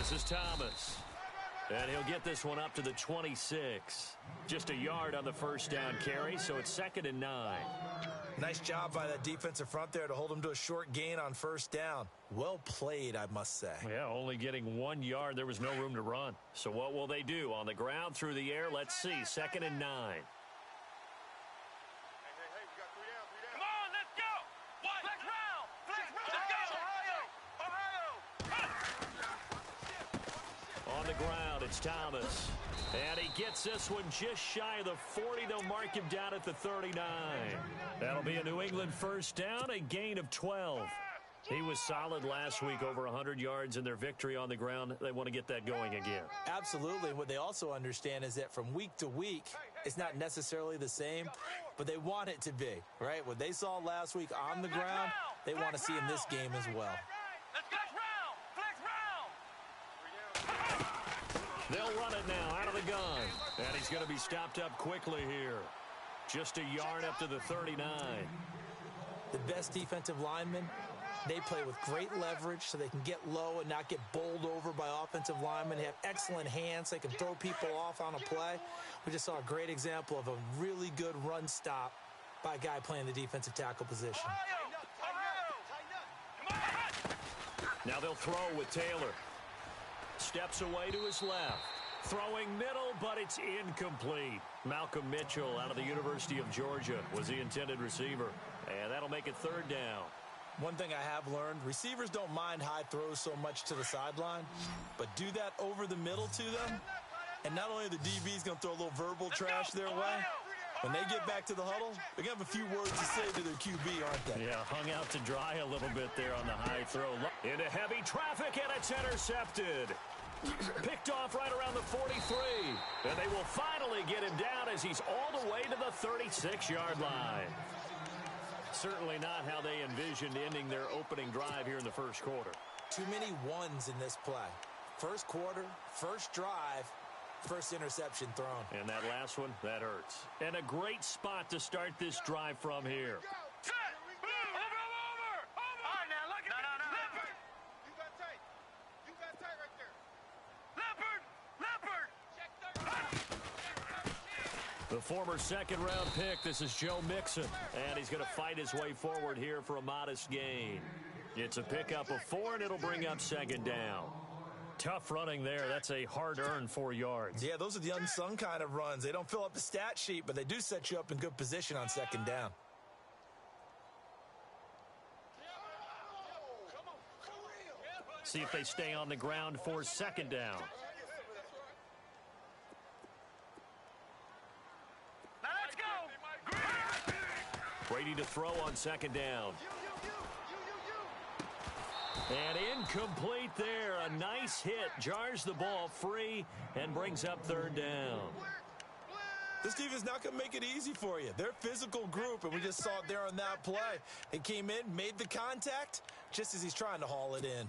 This is Thomas. And he'll get this one up to the 26. Just a yard on the first down carry, so it's 2nd and 9. Nice job by that defensive front there to hold him to a short gain on first down. Well played, I must say. Yeah, only getting 1 yard. There was no room to run. So what will they do? On the ground, through the air? Let's see. 2nd and 9. Come on, let's go! Flex round! Let's go! On the ground, it's Thomas. And he gets this one just shy of the 40. They'll mark him down at the 39. That'll be a New England first down, a gain of 12. He was solid last week, over 100 yards in their victory on the ground. They want to get that going again. Absolutely. What they also understand is that from week to week, it's not necessarily the same, but they want it to be, right? What they saw last week on the ground, they want to see in this game as well. They'll run it now out of the gun. And he's going to be stopped up quickly here. Just a yard up to the 39. The best defensive linemen, they play with great leverage so they can get low and not get bowled over by offensive linemen. They have excellent hands. They can throw people off on a play. We just saw a great example of a really good run stop by a guy playing the defensive tackle position. Now they'll throw with Taylor. Steps away to his left. Throwing middle, but it's incomplete. Malcolm Mitchell out of the University of Georgia was the intended receiver. And that'll make it 3rd down. One thing I have learned, receivers don't mind high throws so much to the sideline, but do that over the middle to them, and not only are the DBs going to throw a little verbal trash their way, when they get back to the huddle, they're going to have a few words to say to their QB, aren't they? Yeah, hung out to dry a little bit there on the high throw. Into heavy traffic, and it's intercepted. Picked off right around the 43. And they will finally get him down as he's all the way to the 36-yard line. Certainly not how they envisioned ending their opening drive here in the first quarter. Too many ones in this play. First quarter, first drive, first interception thrown. And that last one, that hurts. And a great spot to start this drive from here. The former second-round pick, this is Joe Mixon. And he's going to fight his way forward here for a modest gain. It's a pickup of 4, and it'll bring up 2nd down. Tough running there. That's a hard-earned 4 yards. Yeah, those are the unsung kind of runs. They don't fill up the stat sheet, but they do set you up in good position on 2nd down. See if they stay on the ground for 2nd down. Brady to throw on 2nd down. And incomplete there. A nice hit. Jars the ball free and brings up 3rd down. This defense not going to make it easy for you. They're a physical group, and we just saw it there on that play. They came in, made the contact, just as he's trying to haul it in.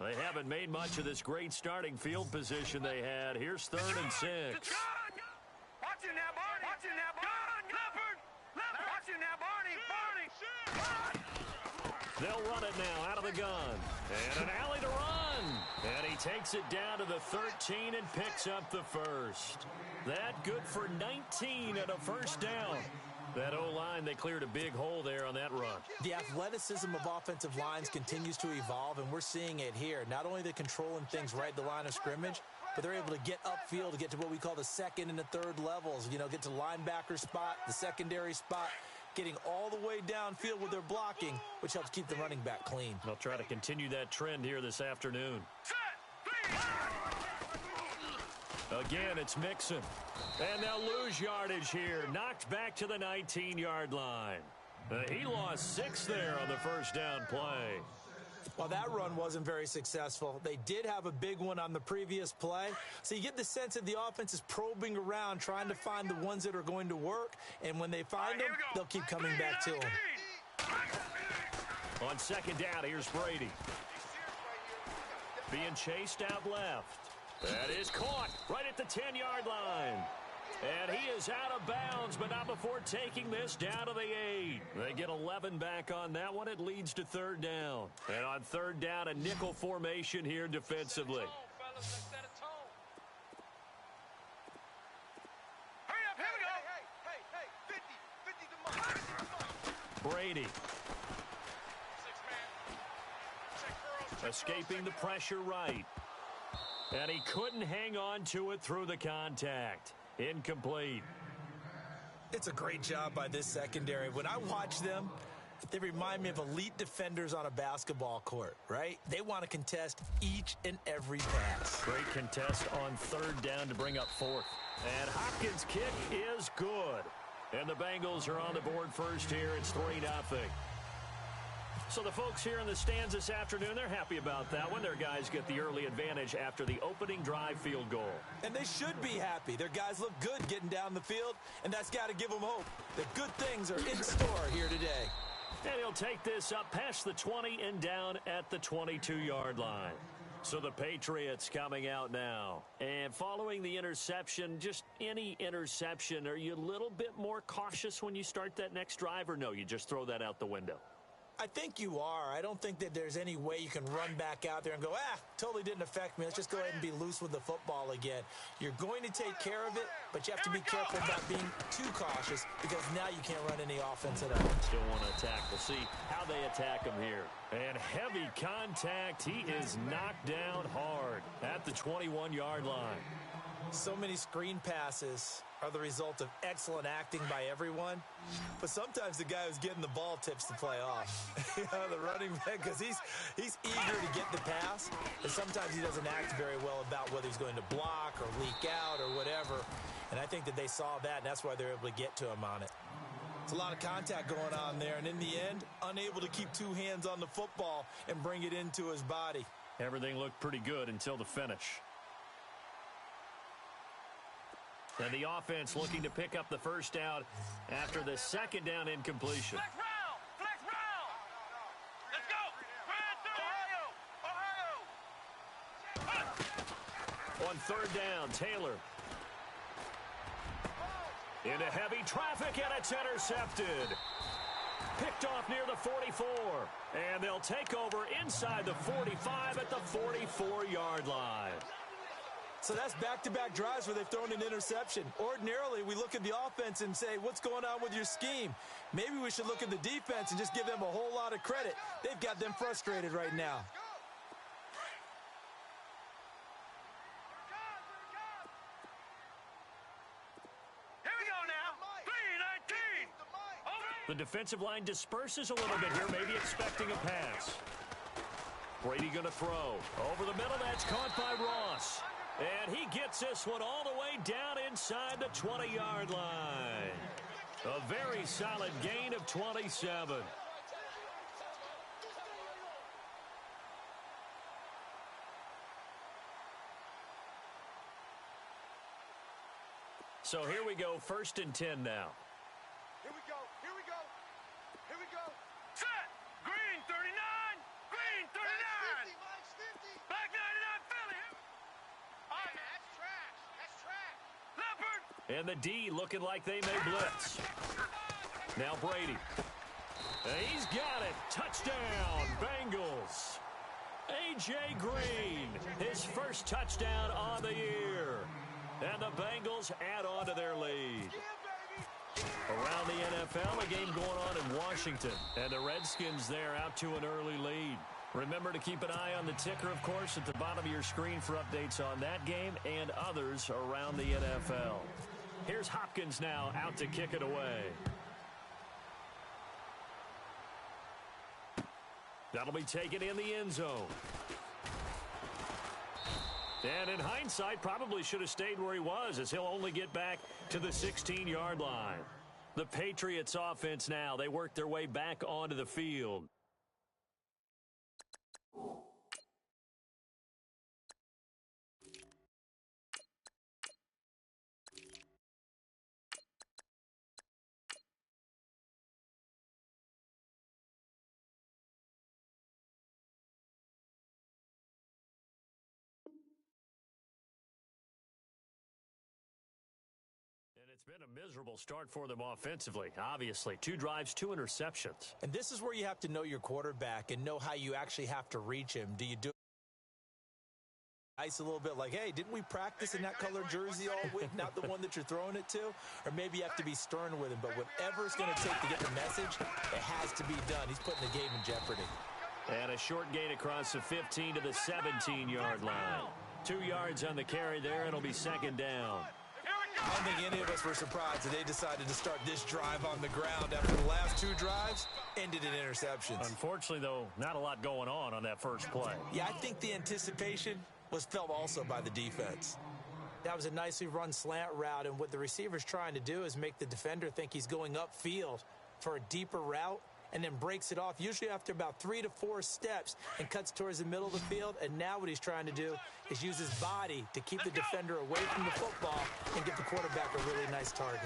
They haven't made much of this great starting field position they had. Here's 3rd and 6. Watch it now, Barney. Watch it now, Barney. Leopard. Watch it now, Barney. They'll run it now out of the gun. And an alley to run. And he takes it down to the 13 and picks up the first. That good for 19 and a first down. That O-line, they cleared a big hole there on that run. The athleticism of offensive lines continues to evolve, and we're seeing it here. Not only are they controlling things right at the line of scrimmage, but they're able to get upfield to get to what we call the 2nd and the 3rd levels. You know, get to linebacker spot, the secondary spot, getting all the way downfield with their blocking, which helps keep the running back clean. They'll try to continue that trend here this afternoon. Again, it's Mixon. And they'll lose yardage here. Knocked back to the 19-yard line. He lost 6 there on the first down play. Well, that run wasn't very successful. They did have a big one on the previous play. So you get the sense that the offense is probing around, trying to find the ones that are going to work. And when they find them, they'll keep coming back to them. On 2nd down, here's Brady. Being chased out left. That is caught right at the 10-yard line. And He is out of bounds, but not before taking this down to the 8. They get 11 back on that one. It leads to third down. And on third down, a nickel formation here defensively. Brady. Escaping the pressure right. And he couldn't hang on to it through the contact. Incomplete. It's a great job by this secondary. When I watch them, they remind me of elite defenders on a basketball court, right? They want to contest each and every pass. Great contest on third down to bring up fourth. And Hopkins' kick is good. And the Bengals are on the board first here. It's 3-0. So the folks here in the stands this afternoon, they're happy about that one. Their guys get the early advantage after the opening drive field goal. And they should be happy. Their guys look good getting down the field, and that's got to give them hope that good things are in store here today. And he'll take this up past the 20 and down at the 22-yard line. So the Patriots coming out now. And following the interception, just any interception, are you a little bit more cautious when you start that next drive, or no, you just throw that out the window? I think you are. I don't think that there's any way you can run back out there and go, totally didn't affect me. Let's just go ahead and be loose with the football again. You're going to take care of it, but you have to be careful about being too cautious because now you can't run any offense at all. Still want to attack. We'll see how they attack him here. And heavy contact. He is knocked down hard at the 21-yard line. So many screen passes are the result of excellent acting by everyone. But sometimes the guy who's getting the ball tips the play off. The running back, because he's eager to get the pass. And sometimes he doesn't act very well about whether he's going to block or leak out or whatever. And I think that they saw that, and that's why they're able to get to him on it. It's a lot of contact going on there. And in the end, unable to keep two hands on the football and bring it into his body. Everything looked pretty good until the finish. And the offense looking to pick up the first down after the second down incompletion. Flex round! Flex round! Let's go! Ohio! On third down, Taylor. Into heavy traffic, and it's intercepted. Picked off near the 44. And they'll take over inside the 45 at the 44-yard line. So that's back-to-back drives where they've thrown an interception. Ordinarily, we look at the offense and say, what's going on with your scheme? Maybe we should look at the defense and just give them a whole lot of credit. They've got them frustrated right now. Here we go now. 3-19. The defensive line disperses a little bit here, maybe expecting a pass. Brady going to throw. Over the middle, that's caught by Ross. And he gets this one all the way down inside the 20-yard line. A very solid gain of 27. So here we go, 1st and 10 now. Here we go. Here we go. Here we go. Set. Green 39. Green 39. Black 99 Philly. That's trash. That's trash. Leopard. And the D looking like they may blitz. Now Brady. And he's got it. Touchdown, Bengals. A.J. Green, his first touchdown on the year. And the Bengals add on to their lead. Around the NFL, a game going on in Washington. And the Redskins there out to an early lead. Remember to keep an eye on the ticker, of course, at the bottom of your screen for updates on that game and others around the NFL. Here's Hopkins now out to kick it away. That'll be taken in the end zone. And in hindsight, probably should have stayed where he was, as he'll only get back to the 16-yard line. The Patriots offense now, they work their way back onto the field. Been a miserable start for them offensively, obviously. 2 drives, 2 interceptions. And this is where you have to know your quarterback and know how you actually have to reach him. Do you do ice a little bit like, hey, didn't we practice in that color jersey all week, not the one that you're throwing it to? Or maybe you have to be stern with him. But whatever it's going to take to get the message, it has to be done. He's putting the game in jeopardy. And a short gain across the 15 to the 17-yard line. 2 yards on the carry there. It'll be second down. I don't think any of us were surprised that they decided to start this drive on the ground after the last 2 drives ended in interceptions. Unfortunately, though, not a lot going on that first play. Yeah, I think the anticipation was felt also by the defense. That was a nicely run slant route, and what the receiver's trying to do is make the defender think he's going upfield for a deeper route and then breaks it off, usually after about 3 to 4 steps, and cuts towards the middle of the field. And now what he's trying to do is use his body to keep the defender away from the football and give the quarterback a really nice target.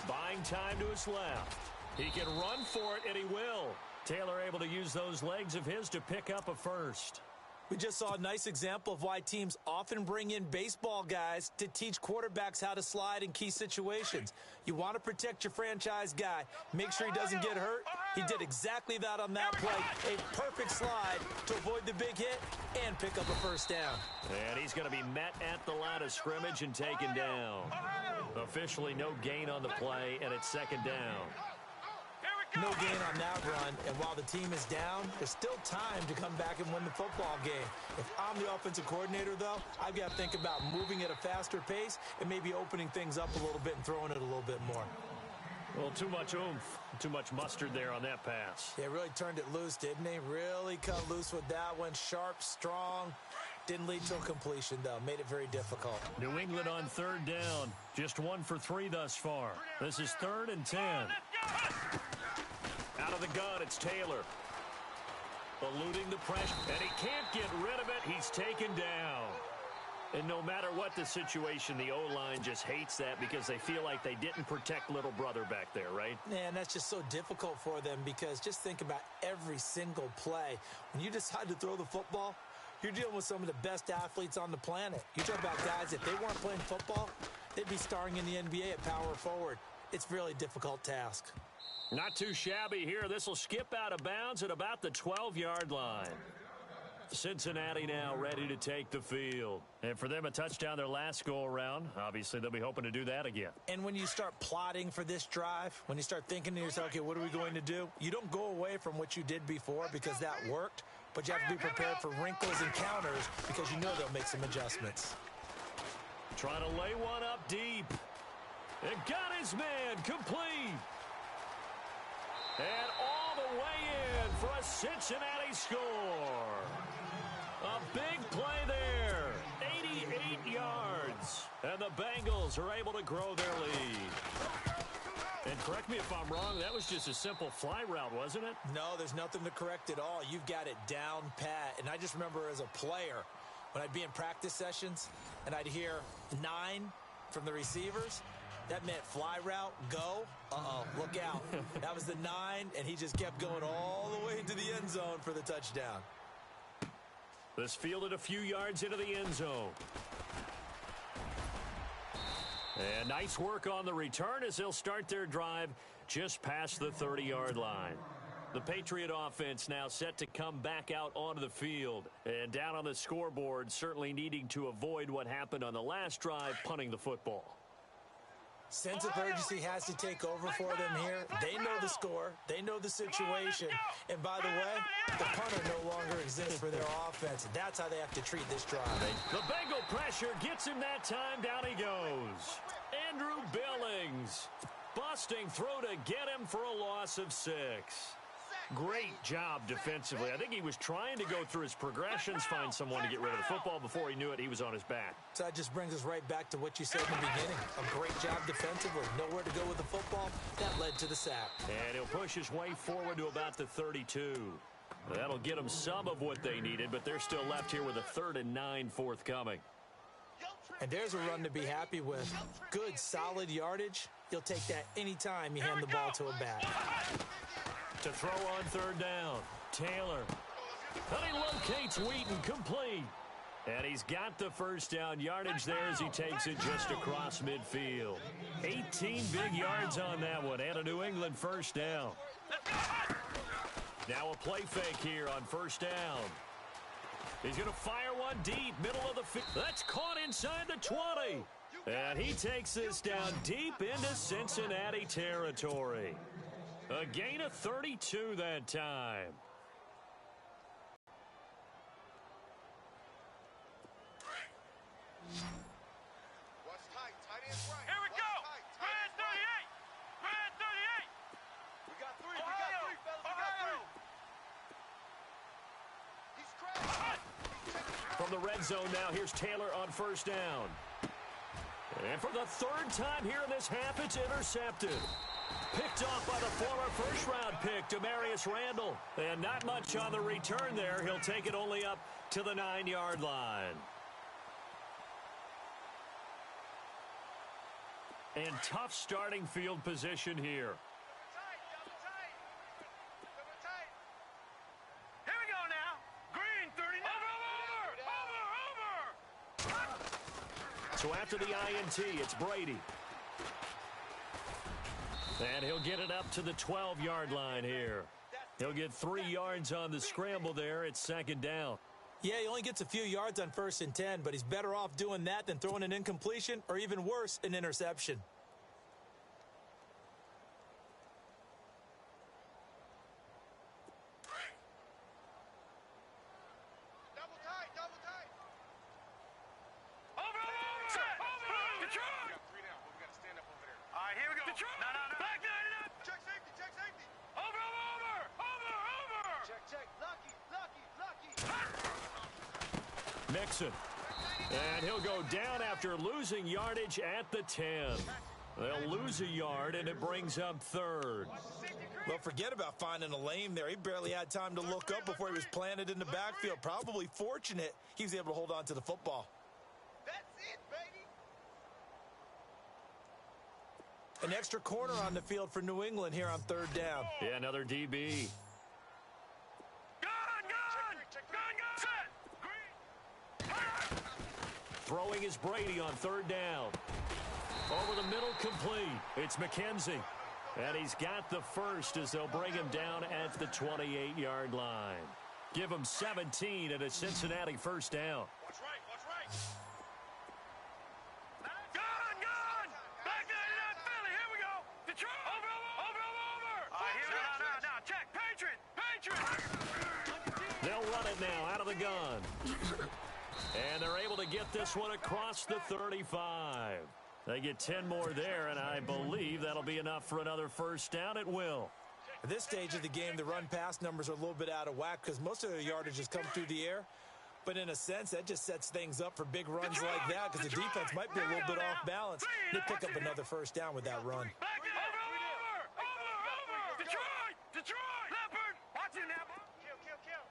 Buying time to his left. He can run for it, and he will. Taylor able to use those legs of his to pick up a first. We just saw a nice example of why teams often bring in baseball guys to teach quarterbacks how to slide in key situations. You want to protect your franchise guy. Make sure he doesn't get hurt. He did exactly that on that play. A perfect slide to avoid the big hit and pick up a first down. And he's going to be met at the line of scrimmage and taken down. Officially no gain on the play, and it's second down. No gain on that run, and while the team is down, there's still time to come back and win the football game. If I'm the offensive coordinator, though, I've got to think about moving at a faster pace and maybe opening things up a little bit and throwing it a little bit more. Well, too much oomph, too much mustard there on that pass. Yeah, really turned it loose, didn't he? Really cut loose with that one. Sharp, strong. Didn't lead to a completion, though. Made it very difficult. New England on third down. Just 1 for 3 thus far. This is 3rd and 10. Out of the gun, it's Taylor. Eluding the pressure, and he can't get rid of it. He's taken down. And no matter what the situation, the O-line just hates that because they feel like they didn't protect little brother back there, right? Man, that's just so difficult for them because just think about every single play. When you decide to throw the football, you're dealing with some of the best athletes on the planet. You talk about guys, if they weren't playing football, they'd be starring in the NBA at power forward. It's a really difficult task. Not too shabby here. This will skip out of bounds at about the 12-yard line. Cincinnati now ready to take the field. And for them, a touchdown their last go-around. Obviously, they'll be hoping to do that again. And when you start plotting for this drive, when you start thinking to yourself, okay, what are we going to do? You don't go away from what you did before because that worked, but you have to be prepared for wrinkles and counters because you know they'll make some adjustments. Trying to lay one up deep. And got his man complete. And all the way in for a Cincinnati score. A big play there. 88 yards. And the Bengals are able to grow their lead. And correct me if I'm wrong, that was just a simple fly route, wasn't it? No, there's nothing to correct at all. You've got it down pat. And I just remember as a player, when I'd be in practice sessions and I'd hear 9 from the receivers, that meant fly route, go. Uh-oh, look out. That was the 9, and he just kept going all the way into the end zone for the touchdown. This fielded a few yards into the end zone. And nice work on the return as they'll start their drive just past the 30-yard line. The Patriot offense now set to come back out onto the field. And down on the scoreboard, certainly needing to avoid what happened on the last drive, punting the football. Sense of urgency has to take over for them here. They know the score. They know the situation. And by the way, the punter no longer exists for their offense. That's how they have to treat this drive. The Bengal pressure gets him that time. Down he goes. Andrew Billings busting through to get him for a loss of 6. Great job defensively. I think he was trying to go through his progressions, find someone to get rid of the football. Before he knew it, he was on his back. So that just brings us right back to what you said in the beginning. A great job defensively. Nowhere to go with the football. That led to the sack. And he'll push his way forward to about the 32. That'll get them some of what they needed, but they're still left here with a 3rd and 9 forthcoming. And there's a run to be happy with. Good, solid yardage. You'll take that anytime you hand the ball to a back. To throw on 3rd down, Taylor. And he locates Wheaton complete. And he's got the first down yardage there as he takes it just across midfield. 18 big yards on that one and a New England first down. Now a play fake here on first down. He's going to fire one deep, middle of the field. That's caught inside the 20. And he takes this down deep into Cincinnati territory. A gain of 32 that time. Watch tight. Tight end's right. Here we Watch go. tight. Tight Grand end's right. 38. Grand 38. We got three. Ohio. We got three, fellas. We got Ohio. three. He's crashing. He's taking. From the red zone now, here's Taylor on first down. And for the third time here in this half, it's intercepted. Picked off by the former first-round pick, Demarius Randall. And not much on the return there. He'll take it only up to the 9-yard line. And tough starting field position here. Double tight. Double tight. Here we go now. Green 39. Over. So after the INT, it's Brady. And he'll get it up to the 12-yard line here. He'll get 3 yards on the scramble there. It's second down. Yeah, he only gets a few yards on 1st and 10, but he's better off doing that than throwing an incompletion or even worse, an interception. Double tight. Double tight. Over. Detroit. We got three now, but we got to stand up over there. All right, here we go. Detroit. No. Back 99. Check safety. Check safety. Over. Check. Lucky. Mixon. And he'll go down after losing yardage at the 10. They'll lose a yard, and it brings up third. Well, forget about finding a lane there. He barely had time to look up before he was planted in the backfield. Probably fortunate he was able to hold on to the football. That's it, baby. An extra corner on the field for New England here on third down. Yeah, another DB. Throwing is Brady on third down. Over the middle, complete. It's McKenzie. And he's got the first as they'll bring him down at the 28-yard line. Give him 17 and a Cincinnati first down. Watch right. Gun. Back 99 Philly. Here we go. Detroit. Over. All right, here we go. Now. Check. Patriot. They'll run it now out of the gun. And they're able to get this one across the 35. They get 10 more there, and I believe that'll be enough for another first down. It will. At this stage of the game, the run-pass numbers are a little bit out of whack because most of their yardage has come through the air. But in a sense, that just sets things up for big runs like that because the defense might be a little bit off balance. They pick up another first down with that run. Back it over. Detroit. Leopard. Watch it now. Kill.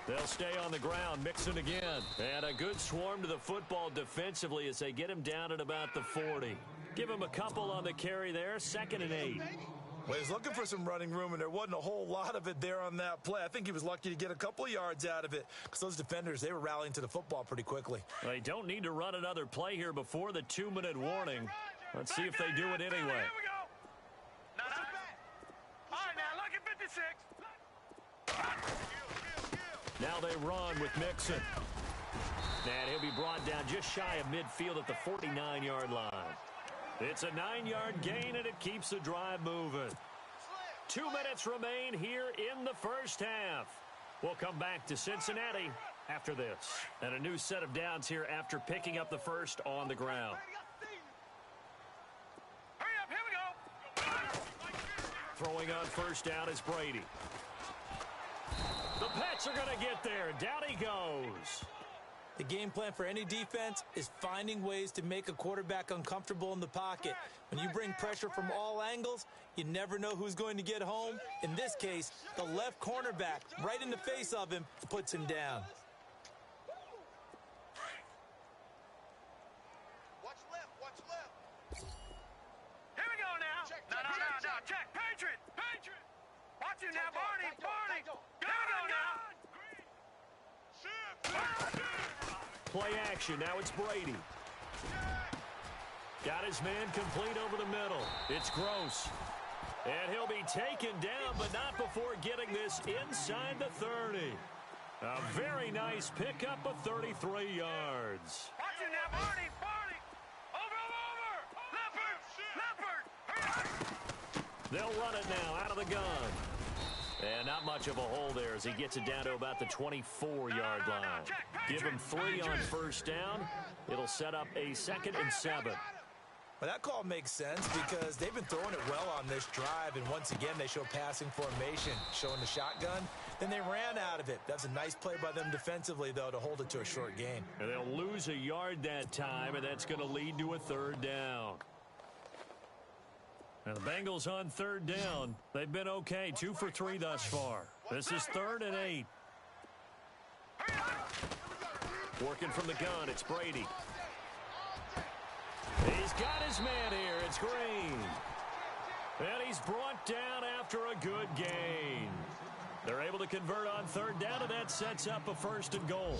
They'll stay on the ground, Mixon again. And a good swarm to the football defensively as they get him down at about the 40. Give him a couple on the carry there, 2nd and 8. Well, he was looking for some running room, and there wasn't a whole lot of it there on that play. I think he was lucky to get a couple of yards out of it because those defenders, they were rallying to the football pretty quickly. They don't need to run another play here before the 2-minute warning. Let's see if they do it anyway. Here we go. All right, now, look at 56. Now they run with Mixon. And he'll be brought down just shy of midfield at the 49-yard line. It's a 9-yard gain, and it keeps the drive moving. 2 minutes remain here in the first half. We'll come back to Cincinnati after this. And a new set of downs here after picking up the first on the ground. Hurry up, here we go. Throwing on first down is Brady. The Pets are going to get there. Down he goes. The game plan for any defense is finding ways to make a quarterback uncomfortable in the pocket. When you bring pressure from all angles, you never know who's going to get home. In this case, the left cornerback, right in the face of him, puts him down. Watch left. Here we go now. Check. Check. Patriot. Watch you now, Barney. Here we go now. Play action. Now it's Brady. Got his man complete over the middle. It's Gross. And he'll be taken down, but not before getting this inside the 30. A very nice pickup of 33 yards. Watch him now, Barney. Over. Leopard. They'll run it now out of the gun. And not much of a hole there as he gets it down to about the 24-yard line. Give him 3 on first down. It'll set up a 2nd and 7. Well, that call makes sense because they've been throwing it well on this drive, and once again, they show passing formation, showing the shotgun. Then they ran out of it. That's a nice play by them defensively, though, to hold it to a short gain. And they'll lose a yard that time, and that's going to lead to a 3rd down. And the Bengals on 3rd down. They've been okay, 2 for 3 thus far. This is 3rd and 8. Working from the gun, it's Brady. He's got his man here. It's Green. And he's brought down after a good gain. They're able to convert on 3rd down, and that sets up a 1st and goal.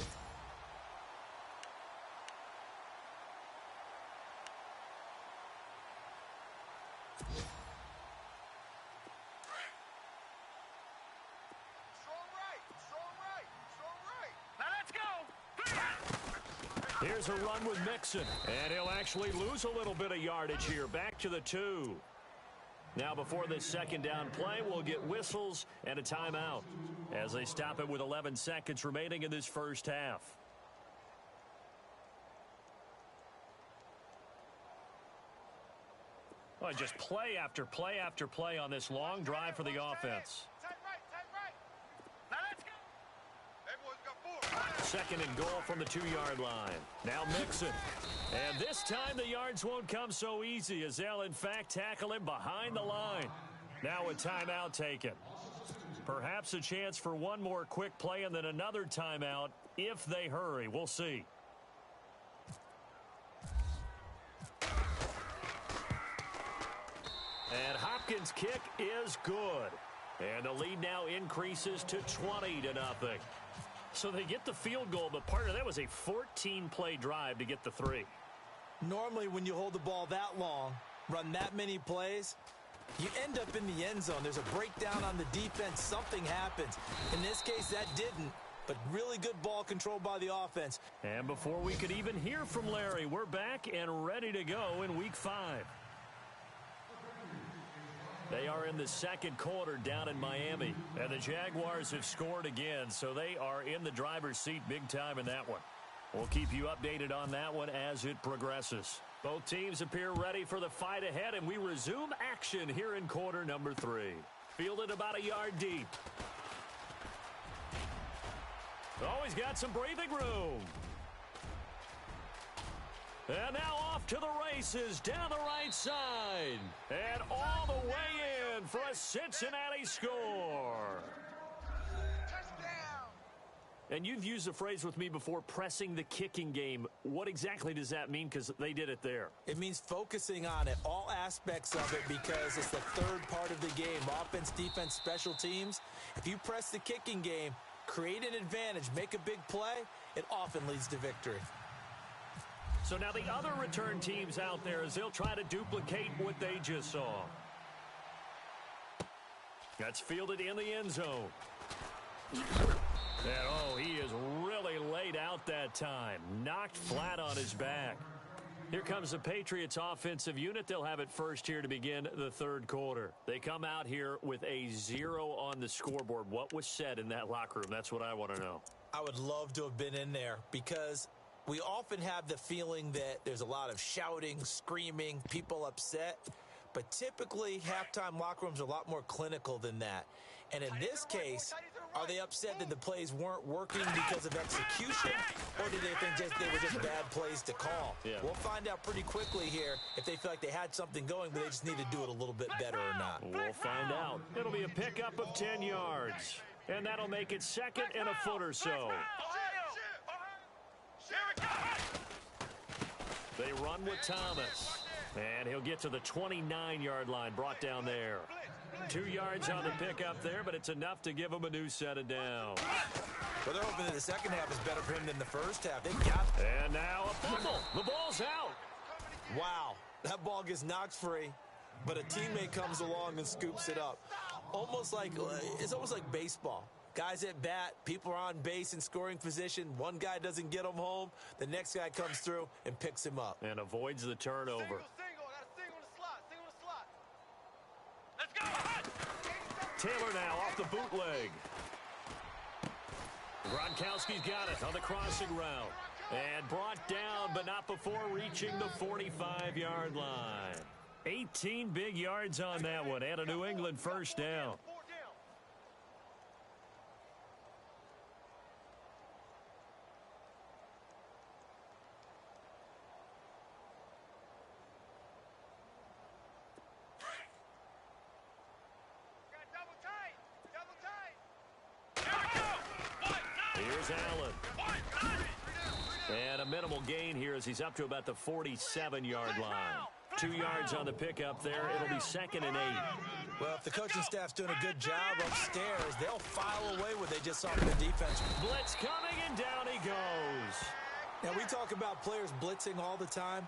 Here's a run with Mixon, and he'll actually lose a little bit of yardage here. Back to the 2. Now before this 2nd down play, we'll get whistles and a timeout as they stop it with 11 seconds remaining in this first half. Well, just play after play after play on this long drive for the offense. Second and goal from the 2-yard line. Now Mixon. And this time the yards won't come so easy as they'll in fact tackle him behind the line. Now a timeout taken. Perhaps a chance for one more quick play and then another timeout if they hurry. We'll see. And Hopkins' kick is good. And the lead now increases to 20-0. So they get the field goal, but part of that was a 14-play drive to get the 3. Normally, when you hold the ball that long, run that many plays, you end up in the end zone. There's a breakdown on the defense. Something happens. In this case, that didn't, but really good ball control by the offense. And before we could even hear from Larry, we're back and ready to go in Week 5. They are in the 2nd quarter down in Miami, and the Jaguars have scored again, so they are in the driver's seat big time in that one. We'll keep you updated on that one as it progresses. Both teams appear ready for the fight ahead, and we resume action here in quarter number 3. Fielded about a yard deep. Always got some breathing room. And now off to the races down the right side. And all the way in for a Cincinnati score. Touchdown. And you've used the phrase with me before, pressing the kicking game. What exactly does that mean? Because they did it there. It means focusing on it, all aspects of it, because it's the 3rd part of the game. Offense, defense, special teams. If you press the kicking game, create an advantage, make a big play, it often leads to victory. So now the other return teams out there as they'll try to duplicate what they just saw. That's fielded in the end zone. And oh, he is really laid out that time. Knocked flat on his back. Here comes the Patriots offensive unit. They'll have it first here to begin the 3rd quarter. They come out here with a 0 on the scoreboard. What was said in that locker room? That's what I want to know. I would love to have been in there because we often have the feeling that there's a lot of shouting, screaming, people upset. But typically, halftime locker rooms are a lot more clinical than that. And in this case, are they upset that the plays weren't working because of execution? Or do they think they were just bad plays to call? Yeah. We'll find out pretty quickly here if they feel like they had something going, but they just need to do it a little bit better or not. We'll find out. It'll be a pickup of 10 yards. And that'll make it 2nd and a foot or so. They run with Thomas. And he'll get to the 29-yard line, brought down there. 2 yards on the pickup there, but it's enough to give him a new set of downs. Well, they're hoping that the second half is better for him than the first half. They've got... And now a fumble. The ball's out. Wow, that ball gets knocked free, but a teammate comes along and scoops it up. It's almost like baseball. Guys at bat, people are on base in scoring position. One guy doesn't get him home. The next guy comes through and picks him up. And avoids the turnover. Single. I got a single in the slot. Let's go. Hot. Taylor now off the bootleg. Gronkowski's got it on the crossing route. And brought down, but not before reaching the 45-yard line. 18 big yards on that one, and a New England first down. Here's Allen. And a minimal gain here as he's up to about the 47-yard line. 2 yards on the pickup there. It'll be 2nd and 8. Well, if the coaching staff's doing a good job upstairs, they'll file away what they just saw from the defense. Blitz coming, and down he goes. Now, we talk about players blitzing all the time.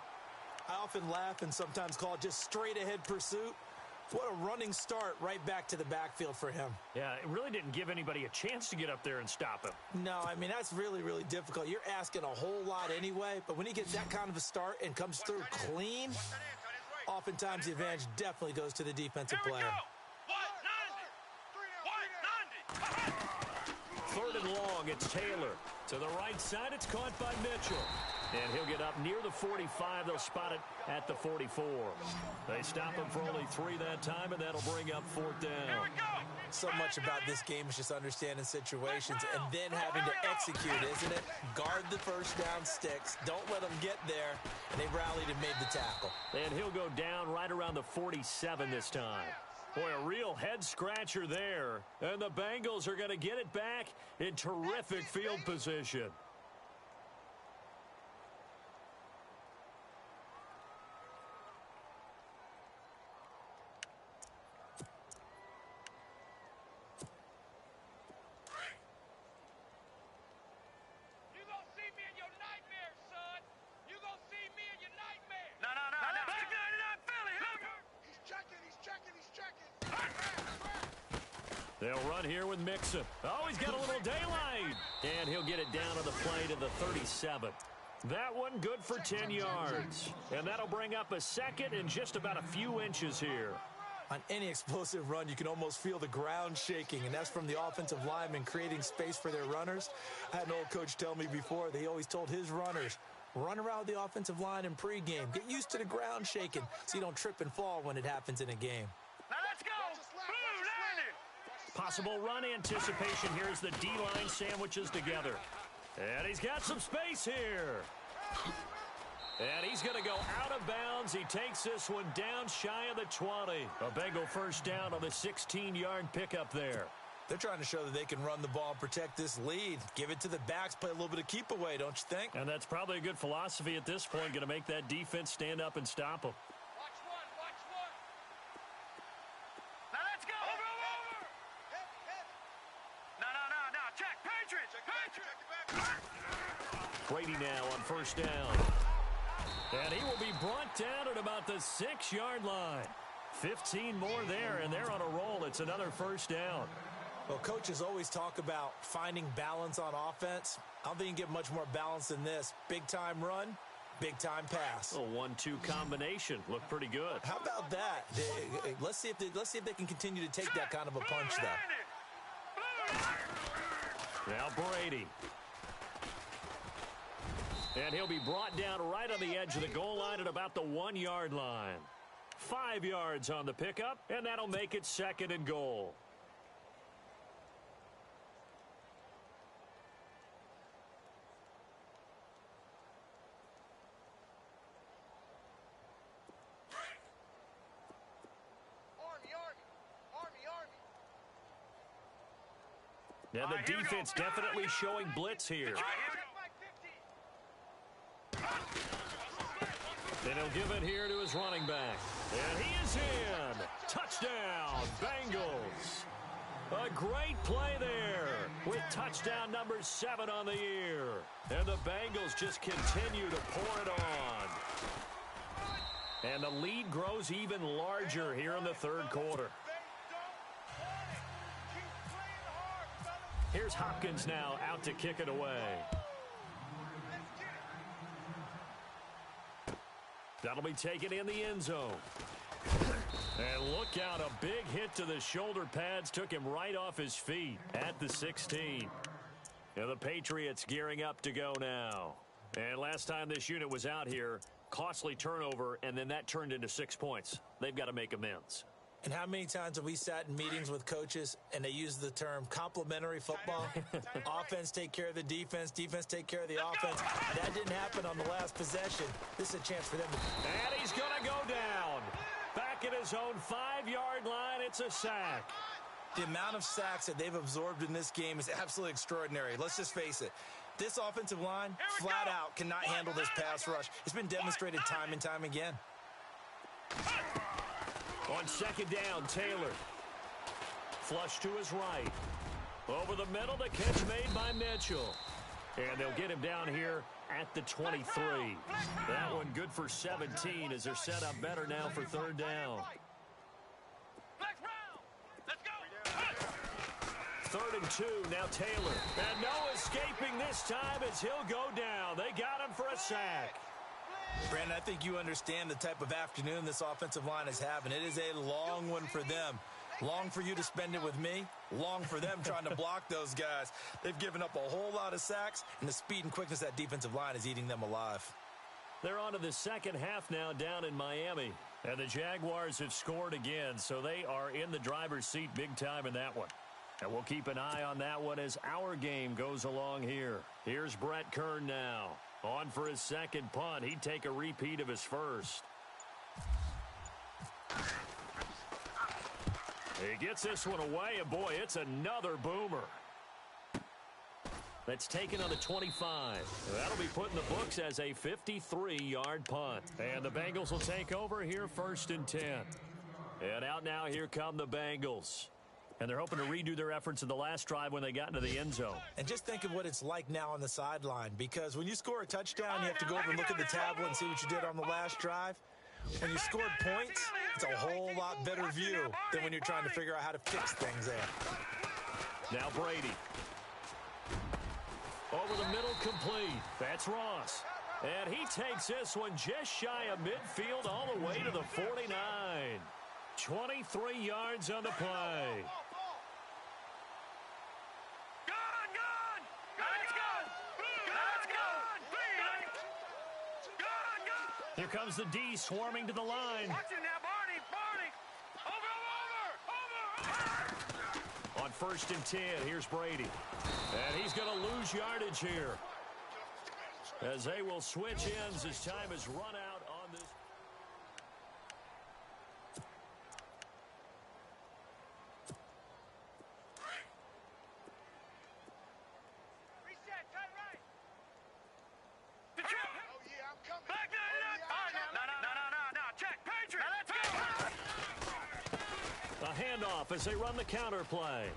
I often laugh and sometimes call it just straight-ahead pursuit. What a running start right back to the backfield for him. Yeah, it really didn't give anybody a chance to get up there and stop him. No, I mean, that's really, really difficult. You're asking a whole lot anyway, but when he gets that kind of a start and comes through clean, oftentimes the advantage definitely goes to the defensive player. 3rd and long, it's Taylor. To the right side, it's caught by Mitchell. And he'll get up near the 45. They'll spot it at the 44. They stop him for only 3 that time, and that'll bring up 4th down. So much about this game is just understanding situations and then having to execute, isn't it? Guard the first down sticks. Don't let them get there. And they rallied and made the tackle. And he'll go down right around the 47 this time. Boy, a real head-scratcher there. And the Bengals are going to get it back in terrific field position. They'll run here with Mixon. Oh, he's got a little daylight. And he'll get it down to the play to the 37. That one good for 10 yards. And that'll bring up a 2nd and just about a few inches here. On any explosive run, you can almost feel the ground shaking, and that's from the offensive linemen creating space for their runners. I had an old coach tell me before, he always told his runners, run around the offensive line in pregame. Get used to the ground shaking so you don't trip and fall when it happens in a game. Now let's go. Possible run anticipation here as the D-line sandwiches together. And he's got some space here. And he's going to go out of bounds. He takes this one down shy of the 20. A Bengal first down on the 16-yard pickup there. They're trying to show that they can run the ball and protect this lead. Give it to the backs, play a little bit of keep away, don't you think? And that's probably a good philosophy at this point, going to make that defense stand up and stop them. Watch one. Now let's go. Over. No. Check. Patriots. Brady now on first down. And he will be brought down at about the 6-yard line. 15 more there, and they're on a roll. It's another first down. Well, coaches always talk about finding balance on offense. I don't think you can get much more balance than this. Big-time run, big-time pass. A 1-2 combination. Looked pretty good. How about that? Let's see if they can continue to take that kind of a punch, though. Now Brady. And he'll be brought down right on the edge of the goal line at about the 1-yard line. 5 yards on the pickup, and that'll make it 2nd and goal. Now the defense definitely showing blitz here. And he'll give it here to his running back. And he is in. Touchdown, Bengals. A great play there with touchdown number 7 on the year. And the Bengals just continue to pour it on. And the lead grows even larger here in the third quarter. Here's Hopkins now out to kick it away. That'll be taken in the end zone. And look out, a big hit to the shoulder pads took him right off his feet at the 16. And the Patriots gearing up to go now. And last time this unit was out here, costly turnover, and then that turned into 6 points. They've got to make amends. And how many times have we sat in meetings with coaches and they use the term complementary football? Offense take care of the defense, defense take care of the offense. That didn't happen on the last possession. This is a chance for them to... And he's going to go down. Back at his own 5-yard line, it's a sack. The amount of sacks that they've absorbed in this game is absolutely extraordinary. Let's just face it. This offensive line, flat out, cannot handle this pass rush. It's been demonstrated time and time again. On second down, Taylor. Flush to his right. Over the middle, the catch made by Mitchell. And they'll get him down here at the 23. That one good for 17 as they're set up better now for third down. Third and 2, now Taylor. And no escaping this time as he'll go down. They got him for a sack. Brandon, I think you understand the type of afternoon this offensive line is having. It is a long one for them. Long for you to spend it with me. Long for them trying to block those guys. They've given up a whole lot of sacks, and the speed and quickness of that defensive line is eating them alive. They're on to the second half now down in Miami. And the Jaguars have scored again, so they are in the driver's seat big time in that one. And we'll keep an eye on that one as our game goes along here. Here's Brett Kern now. On for his second punt. He'd take a repeat of his first. He gets this one away, and boy, it's another boomer. That's taken on the 25. That'll be put in the books as a 53-yard punt. And the Bengals will take over here first and 10. And out now, here come the Bengals. And they're hoping to redo their efforts in the last drive when they got into the end zone. And just think of what it's like now on the sideline, because when you score a touchdown, you have to go over and look at the tablet and see what you did on the last drive. When you scored points, it's a whole lot better view than when you're trying to figure out how to fix things there. Now Brady. Over the middle, complete. That's Ross. And he takes this one just shy of midfield all the way to the 49. 23 yards on the play. Here comes the D swarming to the line. Watch it now, Barney. Over. On first and 10, here's Brady. And he's going to lose yardage here, as they will switch ends as time has run out on this. Reset, tight right. The trip. Oh, yeah, I'm coming. Back 99. No. Check. Patriot. Now, let's go. A handoff as they run the counter play.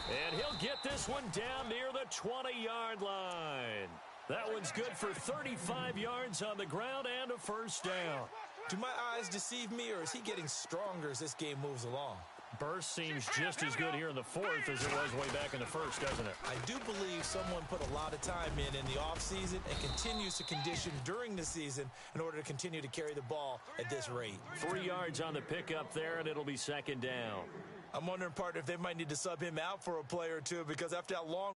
And he'll get this one down near the 20-yard line. That one's good for 35 yards on the ground and a first down. Do my eyes deceive me, or is he getting stronger as this game moves along? Burst seems just as good here in the fourth as it was way back in the first, doesn't it? I do believe someone put a lot of time in the offseason and continues to condition during the season in order to continue to carry the ball at this rate. 3 yards on the pickup there, and it'll be second down. I'm wondering, partner, if they might need to sub him out for a play or two, because after that long